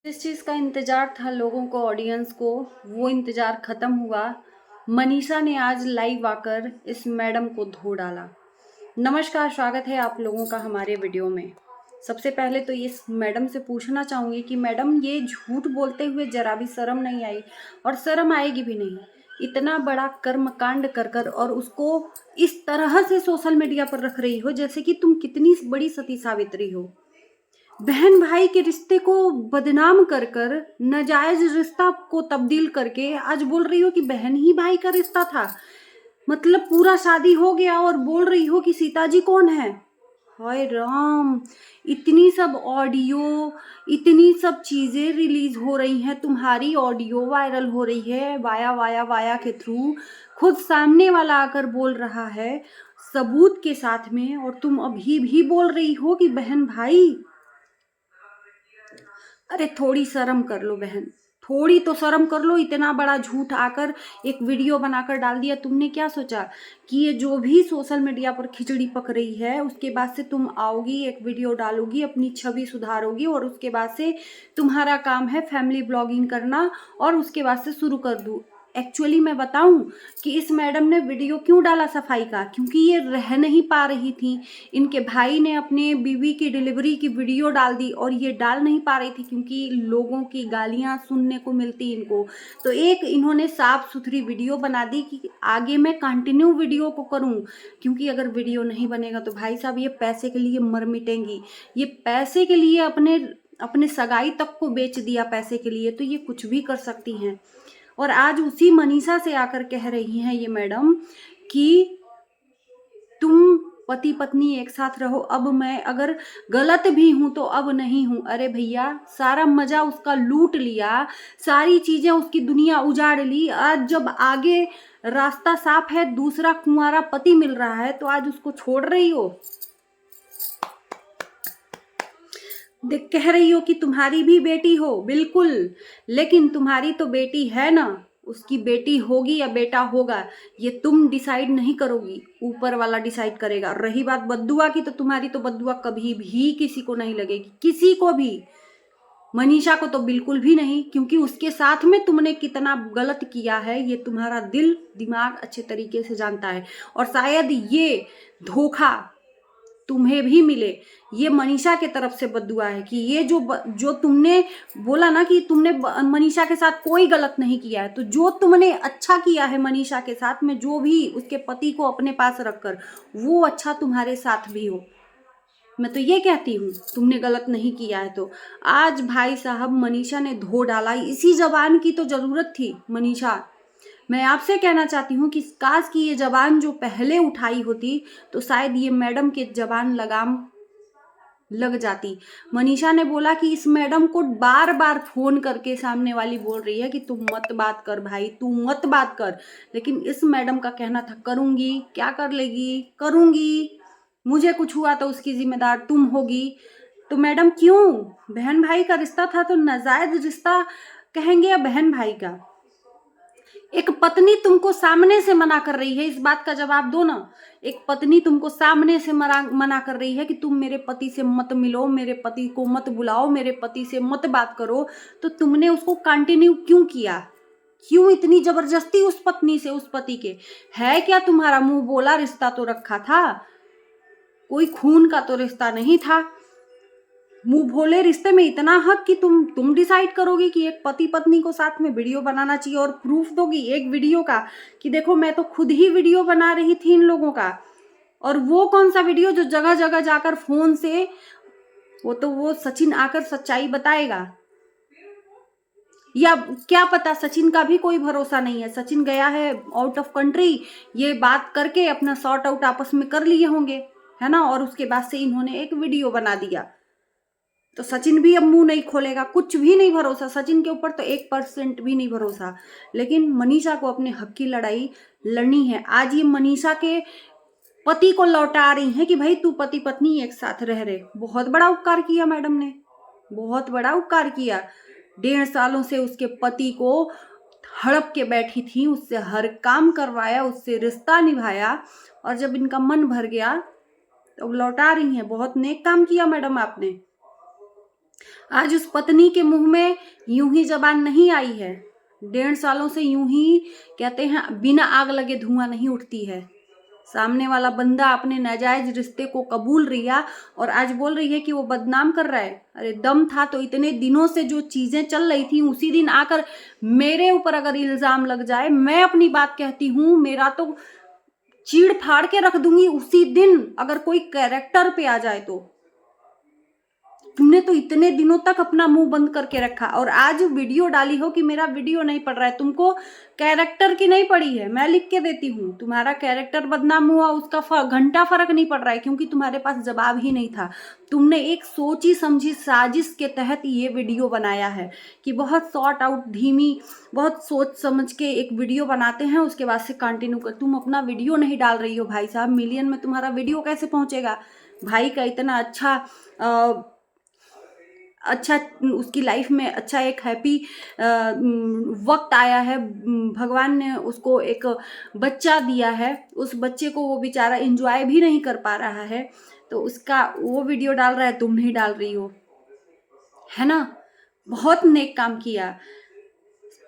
जिस चीज़ का इंतज़ार था लोगों को, ऑडियंस को, वो इंतज़ार ख़त्म हुआ। मनीषा ने आज लाइव आकर इस मैडम को धो डाला। नमस्कार, स्वागत है आप लोगों का हमारे वीडियो में। सबसे पहले तो इस मैडम से पूछना चाहूँगी कि मैडम, ये झूठ बोलते हुए ज़रा भी शर्म नहीं आई और शर्म आएगी भी नहीं। इतना बड़ा कर्मकांड कर कर और उसको इस तरह से सोशल मीडिया पर रख रही हो जैसे कि तुम कितनी बड़ी सती सावित्री हो। बहन भाई के रिश्ते को बदनाम कर कर, नाजायज रिश्ता को तब्दील करके आज बोल रही हो कि बहन ही भाई का रिश्ता था। मतलब पूरा शादी हो गया और बोल रही हो कि सीता जी कौन है। हाय राम, इतनी सब ऑडियो, इतनी सब चीजें रिलीज हो रही हैं, तुम्हारी ऑडियो वायरल हो रही है वाया वाया वाया के थ्रू। खुद सामने वाला आकर बोल रहा है सबूत के साथ में, और तुम अभी भी बोल रही हो कि बहन भाई। अरे थोड़ी शर्म कर लो बहन, थोड़ी तो शर्म कर लो। इतना बड़ा झूठ आकर एक वीडियो बनाकर डाल दिया। तुमने क्या सोचा कि ये जो भी सोशल मीडिया पर खिचड़ी पक रही है उसके बाद से तुम आओगी, एक वीडियो डालोगी, अपनी छवि सुधारोगी और उसके बाद से तुम्हारा काम है फैमिली ब्लॉगिंग करना और उसके बाद से शुरू कर दूँ। एक्चुअली मैं बताऊं कि इस मैडम ने वीडियो क्यों डाला सफाई का, क्योंकि ये रह नहीं पा रही थी। इनके भाई ने अपने बीवी की डिलीवरी की वीडियो डाल दी और ये डाल नहीं पा रही थी क्योंकि लोगों की गालियां सुनने को मिलती इनको। तो एक इन्होंने साफ सुथरी वीडियो बना दी कि आगे मैं कंटिन्यू वीडियो को करूं, क्योंकि अगर वीडियो नहीं बनेगा तो भाई साहब ये पैसे के लिए मर मिटेंगी। ये पैसे के लिए अपने अपने सगाई तक को बेच दिया पैसे के लिए, तो ये कुछ भी कर सकती हैं। और आज उसी मनीषा से आकर कह रही हैं ये मैडम कि तुम पति पत्नी एक साथ रहो, अब मैं अगर गलत भी हूं तो अब नहीं हूं। अरे भैया, सारा मजा उसका लूट लिया, सारी चीजें उसकी दुनिया उजाड़ ली। आज जब आगे रास्ता साफ है, दूसरा कुंवारा पति मिल रहा है, तो आज उसको छोड़ रही हो। देख, कह रही हो कि तुम्हारी भी बेटी हो, बिल्कुल, लेकिन तुम्हारी तो बेटी है ना, उसकी बेटी होगी या बेटा होगा ये तुम डिसाइड नहीं करोगी, ऊपर वाला डिसाइड करेगा। रही बात बद्दुआ की, तो तुम्हारी तो बद्दुआ कभी भी किसी को नहीं लगेगी, किसी को भी। मनीषा को तो बिल्कुल भी नहीं, क्योंकि उसके साथ में तुमने कितना गलत किया है ये तुम्हारा दिल दिमाग अच्छे तरीके से जानता है। और शायद ये धोखा तुम्हें भी मिले, ये मनीषा के तरफ से बद्दुआ है कि ये जो तुमने बोला ना कि तुमने मनीषा के साथ कोई गलत नहीं किया है, तो जो तुमने अच्छा किया है मनीषा के साथ में, जो भी उसके पति को अपने पास रखकर, वो अच्छा तुम्हारे साथ भी हो। मैं तो ये कहती हूँ तुमने गलत नहीं किया है। तो आज भाई साहब मनीषा ने धो डाला। इसी जबान की तो जरूरत थी मनीषा। मैं आपसे कहना चाहती हूँ कि काश की ये जबान जो पहले उठाई होती तो शायद ये मैडम के जबान लगाम लग जाती। मनीषा ने बोला कि इस मैडम को बार बार फोन करके सामने वाली बोल रही है कि तू मत बात कर भाई, तू मत बात कर, लेकिन इस मैडम का कहना था करूंगी। क्या कर लेगी? करूंगी, मुझे कुछ हुआ तो उसकी जिम्मेदार तुम होगी। तो मैडम क्यों? बहन भाई का रिश्ता था तो नाजायज रिश्ता कहेंगे या बहन भाई का? एक पत्नी तुमको सामने से मना कर रही है, इस बात का जवाब दो ना। एक पत्नी तुमको सामने से मना कर रही है कि तुम मेरे पति से मत मिलो, मेरे पति को मत बुलाओ, मेरे पति से मत बात करो, तो तुमने उसको कंटिन्यू क्यों किया? क्यों इतनी जबरदस्ती उस पत्नी से, उस पति के? है क्या तुम्हारा मुंह बोला रिश्ता तो रखा था, कोई खून का तो रिश्ता नहीं था। मुंह भोले रिश्ते में इतना हक कि तुम डिसाइड करोगे कि एक पति पत्नी को साथ में वीडियो बनाना चाहिए और प्रूफ दोगी एक वीडियो का कि देखो मैं तो खुद ही वीडियो बना रही थी इन लोगों का। और वो कौन सा वीडियो जो जगह जगह जाकर फोन से, वो सचिन आकर सच्चाई बताएगा, या क्या पता, सचिन का भी कोई भरोसा नहीं है। सचिन गया है आउट ऑफ कंट्री, ये बात करके अपना सॉर्ट आउट आपस में कर लिए होंगे, है ना, और उसके बाद से इन्होंने एक वीडियो बना दिया। तो सचिन भी अब मुंह नहीं खोलेगा, कुछ भी नहीं भरोसा सचिन के ऊपर, तो 1% भी नहीं भरोसा। लेकिन मनीषा को अपने हक की लड़ाई लड़नी है। आज ये मनीषा के पति को लौटा रही है कि भाई तू पति पत्नी एक साथ रह रहे। बहुत बड़ा उपकार किया मैडम ने, बहुत बड़ा उपकार किया। 1.5 सालों से उसके पति को हड़प के बैठी थी, उससे हर काम करवाया, उससे रिश्ता निभाया, और जब इनका मन भर गया तो लौटा रही है। बहुत नेक काम किया मैडम आपने। आज उस पत्नी के मुंह में यूं ही जबान नहीं आई है। 1.5 सालों से यूं ही कहते हैं बिना आग लगे धुआं नहीं उठती है। सामने वाला बंदा अपने नाजायज रिश्ते को कबूल रिया और आज बोल रही है कि वो बदनाम कर रहा है। अरे दम था तो इतने दिनों से जो चीजें चल रही थी उसी दिन आकर मेरे ऊपर अगर इल्जाम लग जाए, मैं अपनी बात कहती हूँ, मेरा तो चीड़ फाड़ के रख दूंगी उसी दिन अगर कोई कैरेक्टर पे आ जाए तो। तुमने तो इतने दिनों तक अपना मुंह बंद करके रखा और आज वीडियो डाली हो कि मेरा वीडियो नहीं पड़ रहा है। तुमको कैरेक्टर की नहीं पड़ी है, मैं लिख के देती हूँ। तुम्हारा कैरेक्टर बदनाम हुआ उसका घंटा फर्क नहीं पड़ रहा है क्योंकि तुम्हारे पास जवाब ही नहीं था। तुमने एक सोची समझी साजिश के तहत ये वीडियो बनाया है कि बहुत सॉर्ट आउट धीमी, बहुत सोच समझ के एक वीडियो बनाते हैं, उसके बाद से कंटिन्यू कर। तुम अपना वीडियो नहीं डाल रही हो भाई साहब, मिलियन में तुम्हारा वीडियो कैसे पहुंचेगा? भाई का इतना अच्छा उसकी लाइफ में अच्छा एक हैप्पी वक्त आया है, भगवान ने उसको एक बच्चा दिया है, उस बच्चे को वो बेचारा एंजॉय भी नहीं कर पा रहा है, तो उसका वो वीडियो डाल रहा है, तुम नहीं डाल रही हो, है ना? बहुत नेक काम किया।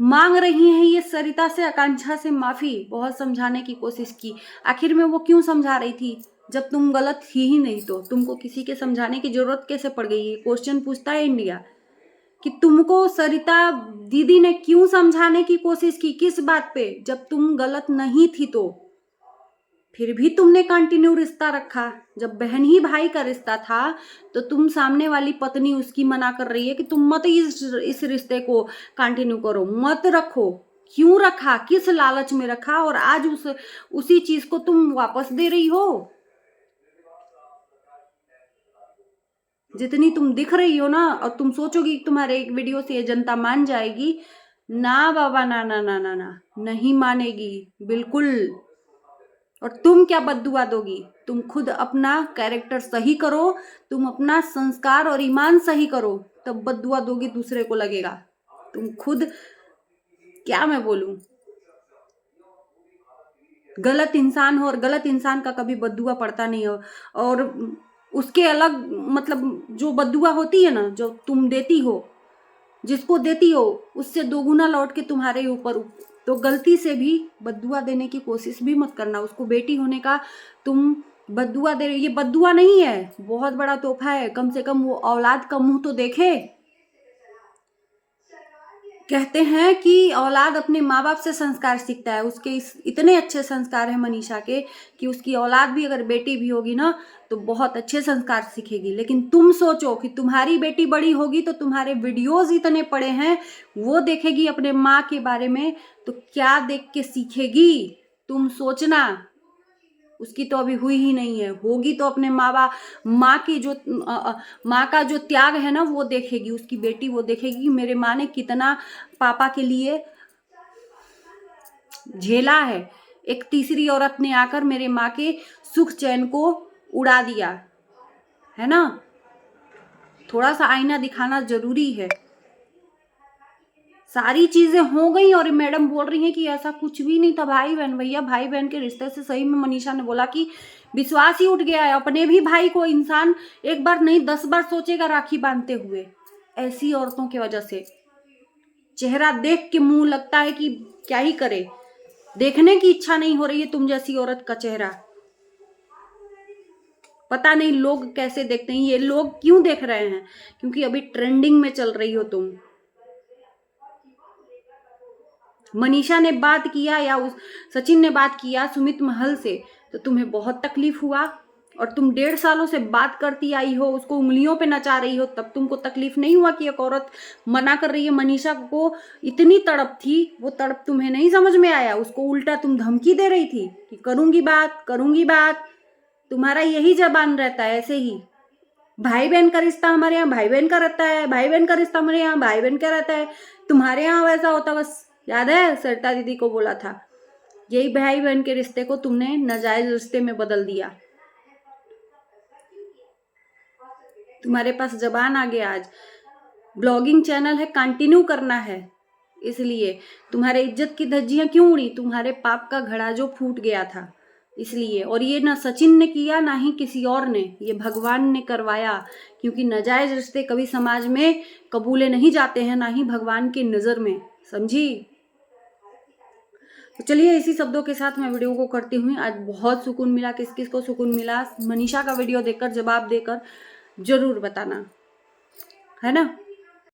मांग रही हैं ये सरिता से, आकांक्षा से माफी। बहुत समझाने की कोशिश की, आखिर में वो क्यों समझा रही थी जब तुम गलत थी ही नहीं? तो तुमको किसी के समझाने की जरूरत कैसे पड़ गई? ये क्वेश्चन पूछता है इंडिया कि तुमको सरिता दीदी ने क्यों समझाने की कोशिश की, किस बात पे, जब तुम गलत नहीं थी तो फिर भी तुमने कंटिन्यू रिश्ता रखा। जब बहन ही भाई का रिश्ता था तो तुम सामने वाली पत्नी उसकी मना कर रही है कि तुम मत इस रिश्ते को कंटिन्यू करो, मत रखो। क्यों रखा, किस लालच में रखा, और आज उसी चीज को तुम वापस दे रही हो। जितनी तुम दिख रही हो ना, और तुम सोचोगी तुम्हारे एक वीडियो से ये जनता मान जाएगी, ना बाबा, ना ना ना ना ना, नहीं मानेगी बिल्कुल। और तुम क्या बद्दुआ दोगी? तुम खुद अपना कैरेक्टर सही करो, तुम अपना संस्कार और ईमान सही करो, तब बद्दुआ दोगी दूसरे को लगेगा। तुम खुद, क्या मैं बोलूं, गलत इंसान हो और गलत इंसान का कभी बद्दुआ पड़ता नहीं हो। और उसके अलग मतलब जो बद्दुआ होती है ना, जो तुम देती हो, जिसको देती हो उससे दोगुना लौट के तुम्हारे ऊपर। तो गलती से भी बद्दुआ देने की कोशिश भी मत करना। उसको बेटी होने का तुम बद्दुआ दे रहे, ये बद्दुआ नहीं है, बहुत बड़ा तोहफा है। कम से कम वो औलाद का मुंह तो देखे। कहते हैं कि औलाद अपने माँ बाप से संस्कार सीखता है। उसके इतने अच्छे संस्कार है मनीषा के कि उसकी औलाद भी अगर बेटी भी होगी ना तो बहुत अच्छे संस्कार सीखेगी। लेकिन तुम सोचो कि तुम्हारी बेटी बड़ी होगी तो तुम्हारे वीडियोस इतने पड़े हैं, वो देखेगी अपने माँ के बारे में तो क्या देख के सीखेगी? तुम सोचना। उसकी तो अभी हुई ही नहीं है, होगी तो अपने माँ की जो माँ का जो त्याग है ना वो देखेगी। उसकी बेटी वो देखेगी कि मेरे माँ ने कितना पापा के लिए झेला है। एक तीसरी औरत ने आकर मेरे माँ के सुख चैन को उड़ा दिया, है ना? थोड़ा सा आईना दिखाना जरूरी है। सारी चीजें हो गई और मैडम बोल रही हैं कि ऐसा कुछ भी नहीं था भाई बहन। भैया, भाई बहन के रिश्ते से सही में मनीषा ने बोला कि विश्वास ही उठ गया है। अपने भी भाई को इंसान एक बार नहीं 10 बार सोचेगा राखी बांधते हुए। ऐसी औरतों की वजह से चेहरा देख के मुंह लगता है कि क्या ही करे, देखने की इच्छा नहीं हो रही है तुम जैसी औरत का चेहरा। पता नहीं लोग कैसे देखते हैं। ये लोग क्यों देख रहे हैं? क्योंकि अभी ट्रेंडिंग में चल रही हो तुम। मनीषा ने बात किया या सचिन ने बात किया सुमित महल से तो तुम्हें बहुत तकलीफ हुआ, और तुम 1.5 सालों से बात करती आई हो, उसको उंगलियों पे नचा रही हो, तब तुमको तकलीफ नहीं हुआ कि एक औरत मना कर रही है? मनीषा को इतनी तड़प थी, वो तड़प तुम्हें नहीं समझ में आया? उसको उल्टा तुम धमकी दे रही थी कि करूंगी बात, करूंगी बात। तुम्हारा यही जबान रहता है ऐसे ही। भाई बहन का रिश्ता हमारे यहाँ भाई बहन का रहता है, भाई बहन का रिश्ता हमारे यहाँ भाई बहन का रहता है। तुम्हारे यहाँ वैसा होता, बस याद है सरिता दीदी को बोला था, यही भाई बहन के रिश्ते को तुमने नाजायज रिश्ते में बदल दिया। तुम्हारे पास जबान आ गया। आज ब्लॉगिंग चैनल है, कंटिन्यू करना है, इसलिए तुम्हारे इज्जत की धज्जियां क्यों उड़ी? तुम्हारे पाप का घड़ा जो फूट गया था, इसलिए। और ये ना सचिन ने किया ना ही किसी और ने, ये भगवान ने करवाया, क्योंकि नाजायज रिश्ते कभी समाज में कबूले नहीं जाते हैं, ना ही भगवान की नज़र में, समझी। तो चलिए इसी शब्दों के साथ मैं वीडियो को करती हूँ। आज बहुत सुकून मिला, किस किस को सुकून मिला, मनीषा का वीडियो देखकर, जवाब देकर जरूर बताना, है ना।